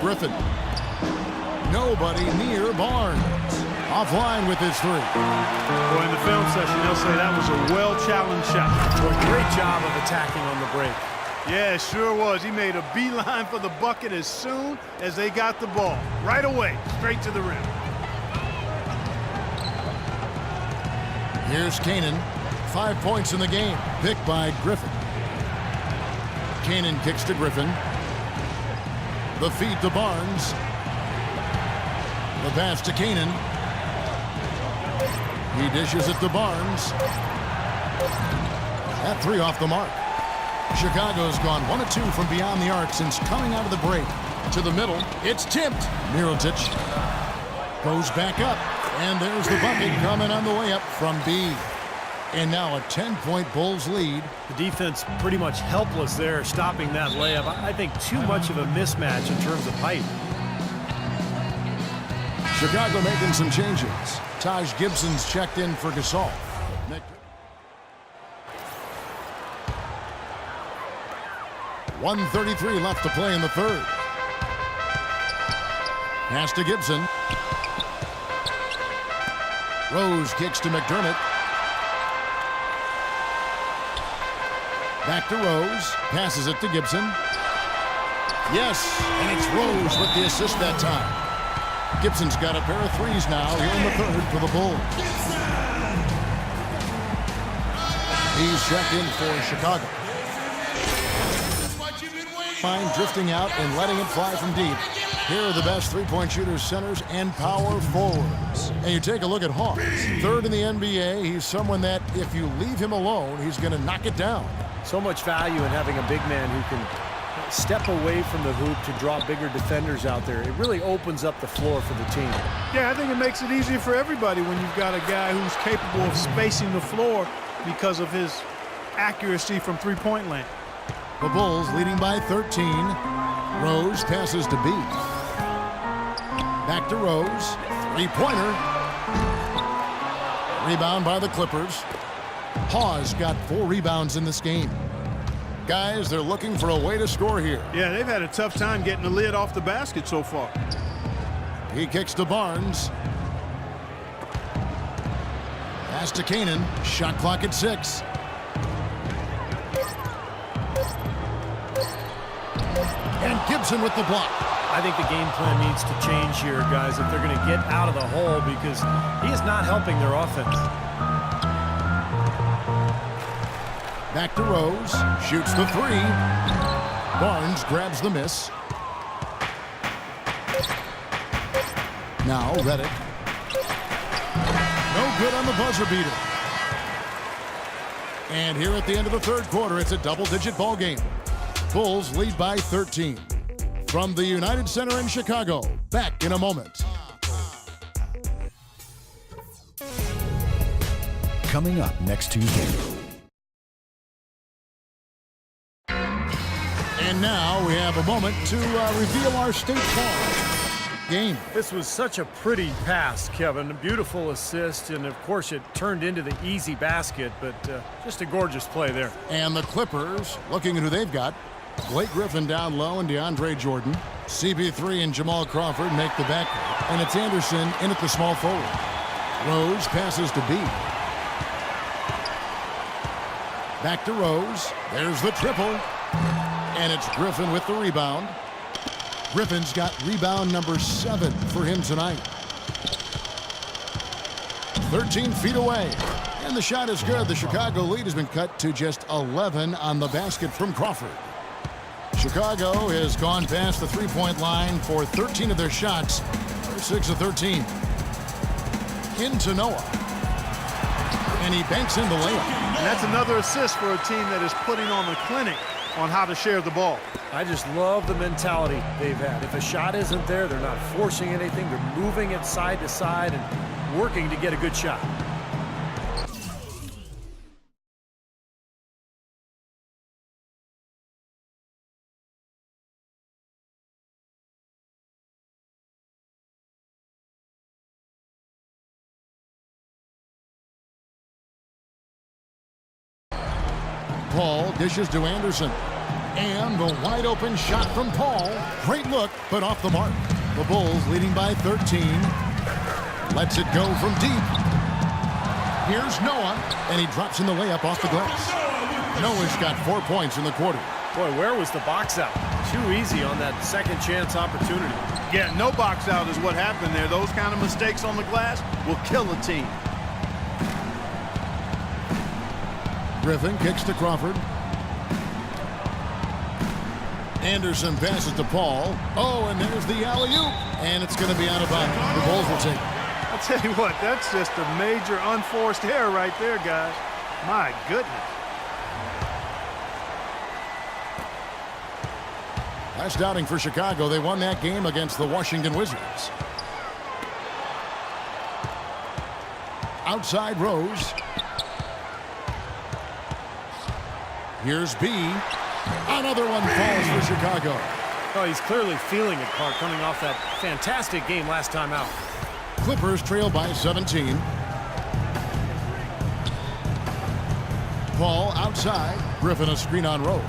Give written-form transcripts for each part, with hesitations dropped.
Griffin. Nobody near Barnes. Offline with his three. Boy, in the film session, they'll say that was a well-challenged shot. Well, great job of attacking on the break. Yeah, it sure was. He made a beeline for the bucket as soon as they got the ball. Right away, straight to the rim. Here's Canaan. 5 points in the game. Picked by Griffin. Canaan kicks to Griffin. The feed to Barnes. The pass to Canaan. He dishes it to Barnes. That three off the mark. Chicago's gone 1 of 2 from beyond the arc since coming out of the break. To the middle. It's tipped. Mirotic goes back up. And there's the bucket coming on the way up from B. And now a 10-point Bulls lead. The defense pretty much helpless there, stopping that layup. I think too much of a mismatch in terms of height. Chicago making some changes. Taj Gibson's checked in for Gasol. 1:33 left to play in the third. Pass to Gibson. Rose kicks to McDermott. Back to Rose. Passes it to Gibson. Yes, and it's Rose with the assist that time. Gibson's got a pair of threes now here in the third for the Bulls. He's checked in for Chicago. Fine drifting out and letting it fly from deep. Here are the best three-point shooters, centers, and power forwards. And you take a look at Hawks. Third in the NBA. He's someone that if you leave him alone, he's going to knock it down. So much value in having a big man who can step away from the hoop to draw bigger defenders out there. It really opens up the floor for the team. Yeah, I think it makes it easier for everybody when you've got a guy who's capable of spacing the floor because of his accuracy from three-point land. The Bulls leading by 13. Rose passes to B. Back to Rose. Three-pointer. Rebound by the Clippers. Hawes got 4 rebounds in this game. Guys, they're looking for a way to score here. Yeah, they've had a tough time getting the lid off the basket so far. He kicks to Barnes. Pass to Canaan. Shot clock at 6. And Gibson with the block. I think the game plan needs to change here, guys, if they're going to get out of the hole, because he is not helping their offense. Back to Rose. Shoots the three. Barnes grabs the miss. Now Reddick. No good on the buzzer beater. And here at the end of the third quarter, it's a double-digit ball game. Bulls lead by 13. From the United Center in Chicago, back in a moment. Coming up next Tuesday. And now we have a moment to reveal our State Farm game. This was such a pretty pass, Kevin. A beautiful assist, and of course it turned into the easy basket, but just a gorgeous play there. And the Clippers, looking at who they've got. Blake Griffin down low and DeAndre Jordan. CB3 and Jamal Crawford make the backcourt. And it's Anderson in at the small forward. Rose passes to B. Back to Rose. There's the triple. And it's Griffin with the rebound. Griffin's got rebound number 7 for him tonight. 13 feet away. And the shot is good. The Chicago lead has been cut to just 11 on the basket from Crawford. Chicago has gone past the three-point line for 13 of their shots. They're 6 of 13. Into Noah. And he banks in the layup. And that's another assist for a team that is putting on the clinic on how to share the ball. I just love the mentality they've had. If a shot isn't there, they're not forcing anything. They're moving it side to side and working to get a good shot. Paul dishes to Anderson. And the wide open shot from Paul. Great look, but off the mark. The Bulls leading by 13. Lets it go from deep. Here's Noah, and he drops in the layup off the glass. Noah's got 4 points in the quarter. Boy, where was the box out? Too easy on that second chance opportunity. Yeah, no box out is what happened there. Those kind of mistakes on the glass will kill a team. Griffin kicks to Crawford. Anderson passes to Paul. Oh, and there's the alley-oop. And it's going to be out of bounds. The Bulls will take it. I'll tell you what, that's just a major unforced error right there, guys. My goodness. Last outing for Chicago, they won that game against the Washington Wizards. Outside Rose. Here's B. Another one falls for Chicago. Oh, he's clearly feeling it, Clark, coming off that fantastic game last time out. Clippers trail by 17. Paul outside. Griffin a screen on Rose.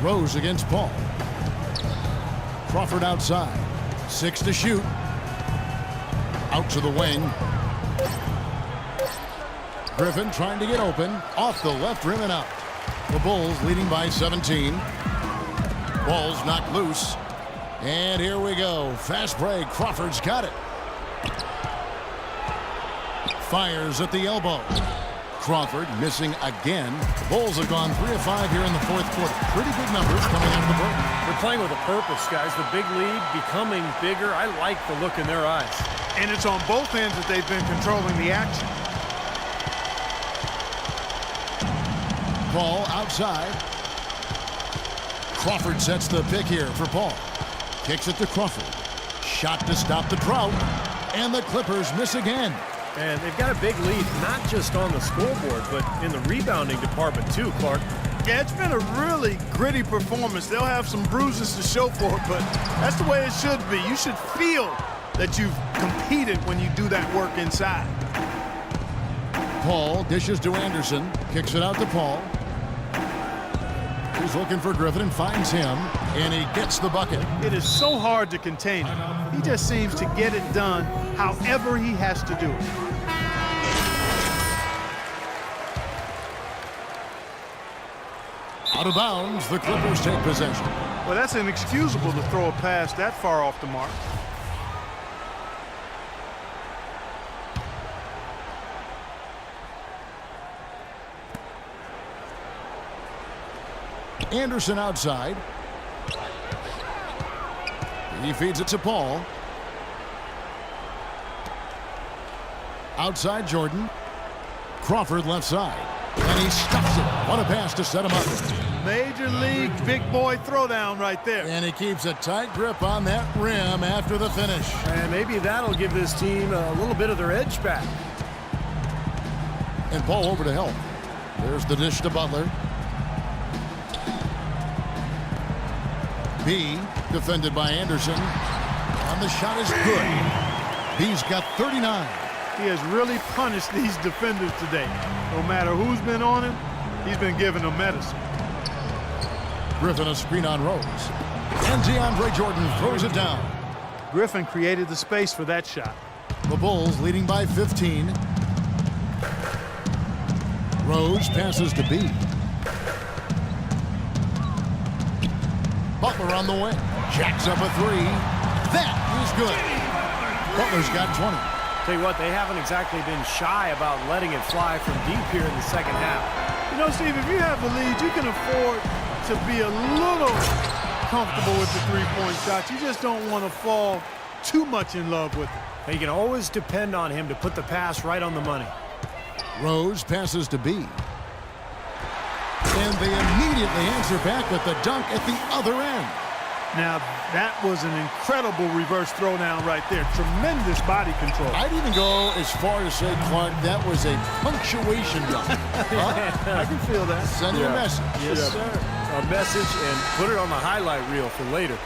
Rose against Paul. Crawford outside. 6 to shoot. Out to the wing. Griffin trying to get open. Off the left rim and out. The Bulls leading by 17. Ball's knocked loose. And here we go. Fast break. Crawford's got it. Fires at the elbow. Crawford missing again. The Bulls have gone 3 of 5 here in the fourth quarter. Pretty good numbers coming out of the break. They're playing with a purpose, guys. The big lead becoming bigger. I like the look in their eyes. And it's on both ends that they've been controlling the action. Paul outside. Crawford sets the pick here for Paul. Kicks it to Crawford. Shot to stop the drought. And the Clippers miss again. And they've got a big lead, not just on the scoreboard, but in the rebounding department too, Clark. Yeah, it's been a really gritty performance. They'll have some bruises to show for it, but that's the way it should be. You should feel that you've competed when you do that work inside. Paul dishes to Anderson. Kicks it out to Paul. He's looking for Griffin and finds him, and he gets the bucket. It is so hard to contain him. He just seems to get it done however he has to do it. Out of bounds, the Clippers take possession. Well, that's inexcusable to throw a pass that far off the mark. Anderson outside. He feeds it to Paul. Outside Jordan. Crawford left side. And he stuffs it. What a pass to set him up. Major league big boy throwdown right there. And he keeps a tight grip on that rim after the finish. And maybe that'll give this team a little bit of their edge back. And Paul over to help. There's the dish to Butler. B defended by Anderson. And the shot is good. B's got 39. He has really punished these defenders today. No matter who's been on him, he's been giving them medicine. Griffin a screen on Rose. And DeAndre Jordan throws it down. Griffin created the space for that shot. The Bulls leading by 15. Rose passes to B. Butler on the wing. Jacks up a three. That is good. Butler's got 20. Tell you what, they haven't exactly been shy about letting it fly from deep here in the second half. You know, Steve, if you have the lead, you can afford to be a little comfortable with the three-point shots. You just don't want to fall too much in love with it. You can always depend on him to put the pass right on the money. Rose passes to B. And they immediately answer back with the dunk at the other end. Now, that was an incredible reverse throwdown right there. Tremendous body control. I'd even go as far as say, Clark, that was a punctuation dunk. I can feel that. Send your message. Yes, sir. A message and put it on the highlight reel for later.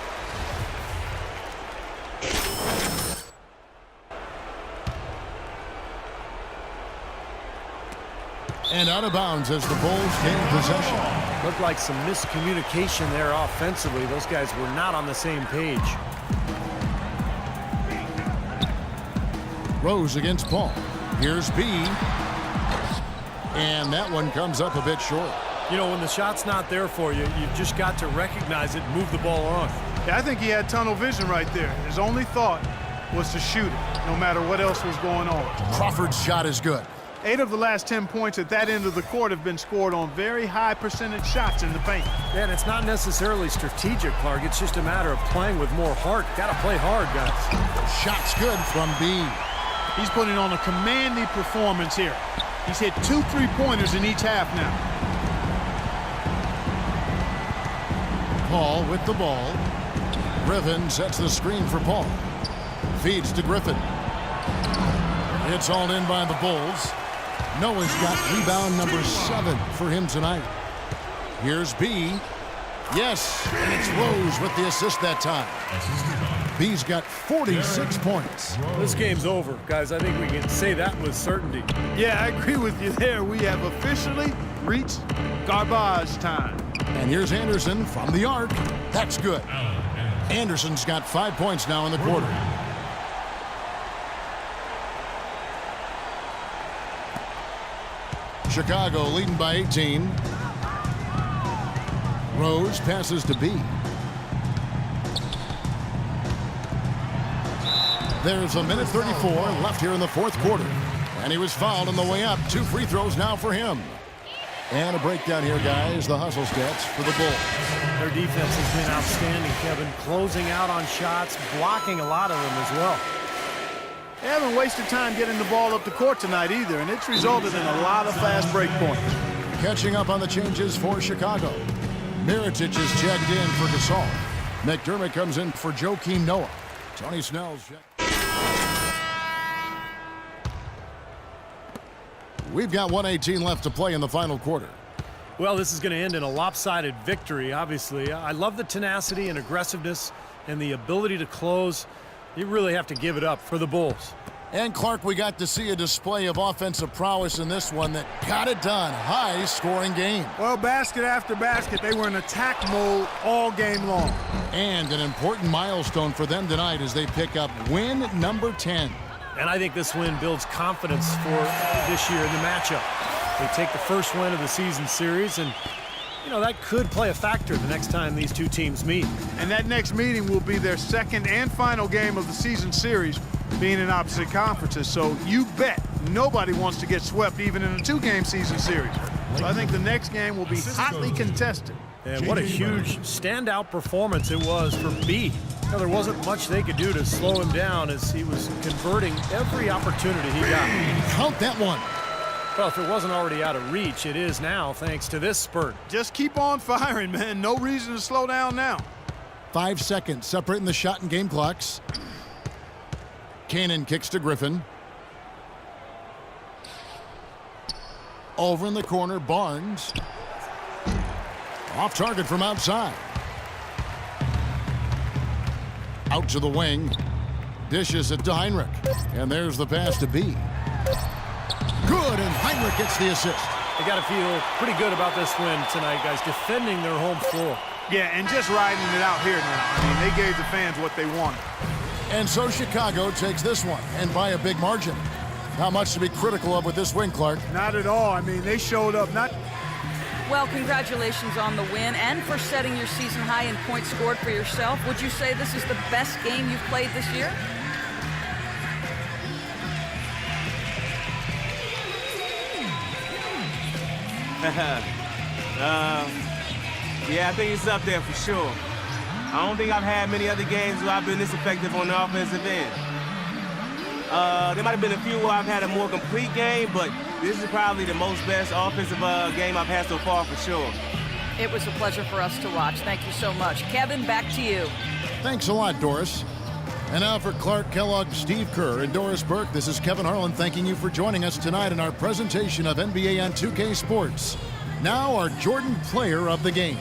And out of bounds as the Bulls gain possession. Looked like some miscommunication there offensively. Those guys were not on the same page. Rose against Paul. Here's B. And that one comes up a bit short. You know, when the shot's not there for you, you've just got to recognize it and move the ball on. Yeah, I think he had tunnel vision right there. His only thought was to shoot it, no matter what else was going on. Crawford's shot is good. 8 of the last 10 points at that end of the court have been scored on very high percentage shots in the paint. Yeah, and it's not necessarily strategic, Clark. It's just a matter of playing with more heart. Got to play hard, guys. Shot's good from B. He's putting on a commanding performance here. He's hit 2 3-pointers in each half now. Paul with the ball. Griffin sets the screen for Paul. Feeds to Griffin. It's all in by the Bulls. Noah's got rebound number 7 for him tonight. Here's B. Yes, and it's Rose with the assist that time. B's got 46 points. This game's over, guys. I think we can say that with certainty. Yeah, I agree with you there. We have officially reached garbage time. And here's Anderson from the arc. That's good. Anderson's got 5 points now in the quarter. Chicago leading by 18. Rose passes to B. There's a minute 34 left here in the fourth quarter. And he was fouled on the way up. 2 free throws now for him. And a breakdown here, guys. The hustle stats for the Bulls. Their defense has been outstanding, Kevin. Closing out on shots, blocking a lot of them as well. They haven't wasted time getting the ball up the court tonight either, and it's resulted in a lot of fast break points. Catching up on the changes for Chicago. Mirotic is checked in for Gasol. McDermott comes in for Joakim Noah. Tony Snell's checked. We've got 1:18 left to play in the final quarter. Well, this is going to end in a lopsided victory, obviously. I love the tenacity and aggressiveness and the ability to close. You really have to give it up for the Bulls. And, Clark, we got to see a display of offensive prowess in this one that got it done. High-scoring game. Well, basket after basket, they were in attack mode all game long. And an important milestone for them tonight as they pick up win number 10. And I think this win builds confidence for this year in the matchup. They take the first win of the season series, and, you know, that could play a factor the next time these two teams meet. And that next meeting will be their second and final game of the season series, being in opposite conferences. So you bet nobody wants to get swept even in a 2-game season series. So I think the next game will be hotly contested. And what a huge standout performance it was for B. You know, there wasn't much they could do to slow him down as he was converting every opportunity he got. Count that one. Well, if it wasn't already out of reach, it is now thanks to this spurt. Just keep on firing, man. No reason to slow down now. 5 seconds separating the shot and game clocks. Cannon kicks to Griffin. Over in the corner, Barnes. Off target from outside. Out to the wing. Dishes it to Heinrich. And there's the pass to B. Good, and Heinrich gets the assist. They got to feel pretty good about this win tonight, guys, defending their home floor. Yeah, and just riding it out here now. I mean, they gave the fans what they wanted. And so Chicago takes this one, and by a big margin. Not much to be critical of with this win, Clark. Not at all. I mean, they showed up not... Well, congratulations on the win and for setting your season high in points scored for yourself. Would you say this is the best game you've played this year? Yeah, I think it's up there for sure. I don't think I've had many other games where I've been this effective on the offensive end. There might have been a few where I've had a more complete game, but this is probably the most best offensive game I've had so far for sure. It was a pleasure for us to watch. Thank you so much. Kevin, back to you. Thanks a lot, Doris. And now for Clark Kellogg, Steve Kerr, and Doris Burke, this is Kevin Harlan thanking you for joining us tonight in our presentation of NBA on 2K Sports. Now our Jordan Player of the Game.